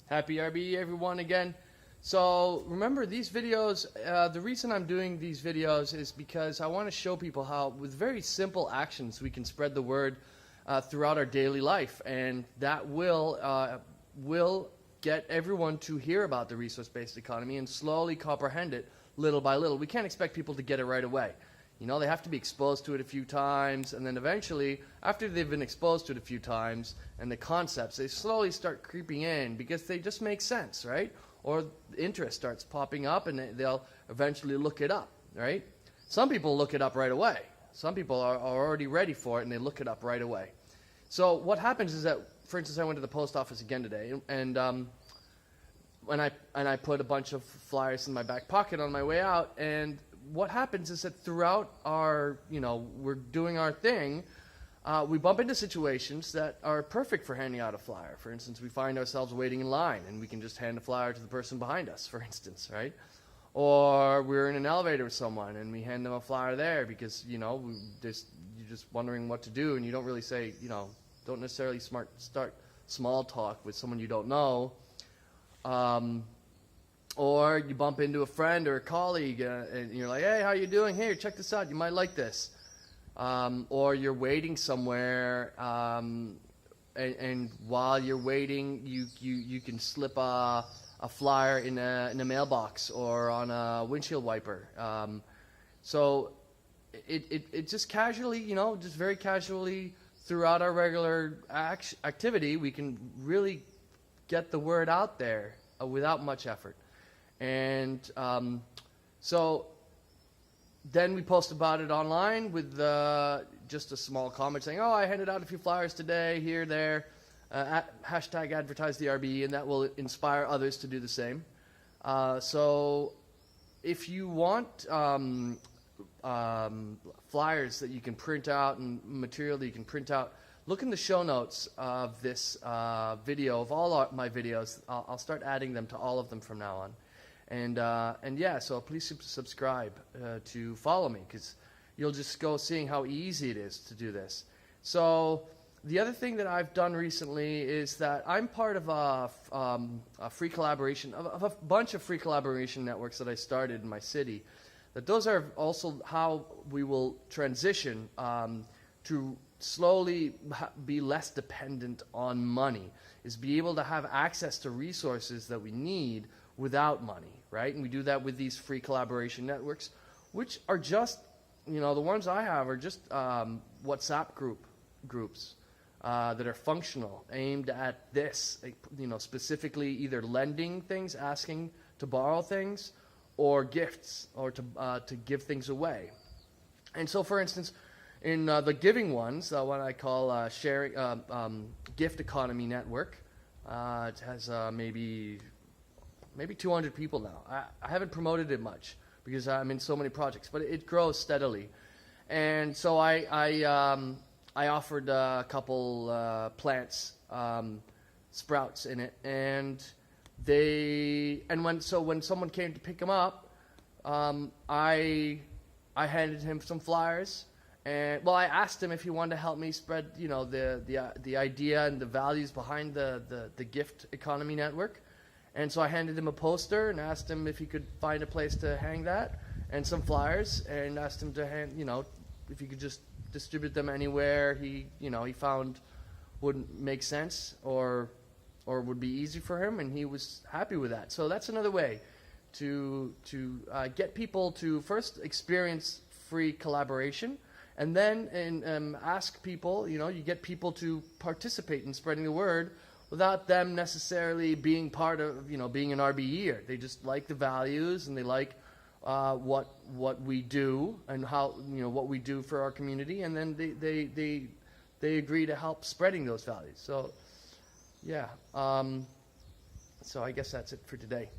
Happy RBE everyone again. So remember these videos, the reason I'm doing these videos is because I want to show people how with very simple actions we can spread the word throughout our daily life, and that will get everyone to hear about the resource-based economy and slowly comprehend it little by little. We can't expect people to get it right away. You know, they have to be exposed to it a few times, and then eventually, after they've been exposed to it a few times, and the concepts, they slowly start creeping in because they just make sense, right? Or interest starts popping up, and they'll eventually look it up, right? Some people look it up right away. Some people are already ready for it, and they look it up right away. So what happens is that, for instance, I went to the post office again today, and I put a bunch of flyers in my back pocket on my way out, and what happens is that throughout our, we're doing our thing, we bump into situations that are perfect for handing out a flyer. For instance, we find ourselves waiting in line, and we can just hand a flyer to the person behind us, for instance, right? Or we're in an elevator with someone, and we hand them a flyer there because, you're just wondering what to do, and you don't really say, don't necessarily start small talk with someone you don't know. Or you bump into a friend or a colleague, and you're like, hey, how you doing? Here, check this out. You might like this. Or you're waiting somewhere, and while you're waiting, you can slip a flyer in a mailbox or on a windshield wiper. So it just casually, just very casually throughout our regular activity, we can really get the word out there without much effort. And so then we post about it online with just a small comment saying, oh, I handed out a few flyers today, here, there, hashtag advertise the RBE, and that will inspire others to do the same. So if you want flyers that you can print out and material that you can print out, look in the show notes of this video, of all my videos. I'll start adding them to all of them from now on. And yeah, so please subscribe to follow me, because you'll just go seeing how easy it is to do this. So the other thing that I've done recently is that I'm part of a free collaboration, of a bunch of free collaboration networks that I started in my city. That those are also how we will transition to slowly be less dependent on money, is be able to have access to resources that we need without money, right? And we do that with these free collaboration networks, which are just, the ones I have are just WhatsApp groups that are functional, aimed at this, specifically either lending things, asking to borrow things, or gifts, or to give things away. And so, for instance, in the giving ones, what I call sharing gift economy network, it has maybe 200 people now. I haven't promoted it much because I'm in so many projects, but it grows steadily. And so I offered a couple plants, sprouts in it, and when someone came to pick them up, I handed him some flyers. And I asked him if he wanted to help me spread, the idea and the values behind the gift economy network. And so I handed him a poster and asked him if he could find a place to hang that and some flyers, and asked him to if he could just distribute them anywhere he found would make sense or would be easy for him, and he was happy with that. So that's another way to get people to first experience free collaboration, and then ask people, you get people to participate in spreading the word without them necessarily being part of, being an RBEer. They just like the values, and they like what we do and how, what we do for our community, and then they agree to help spreading those values. So, yeah. So I guess that's it for today.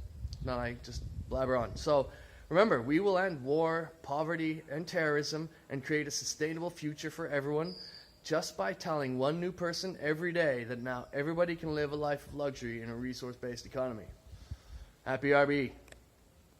Now I just blabber on. So remember, we will end war, poverty, and terrorism, and create a sustainable future for everyone just by telling one new person every day that now everybody can live a life of luxury in a resource-based economy. Happy RBE.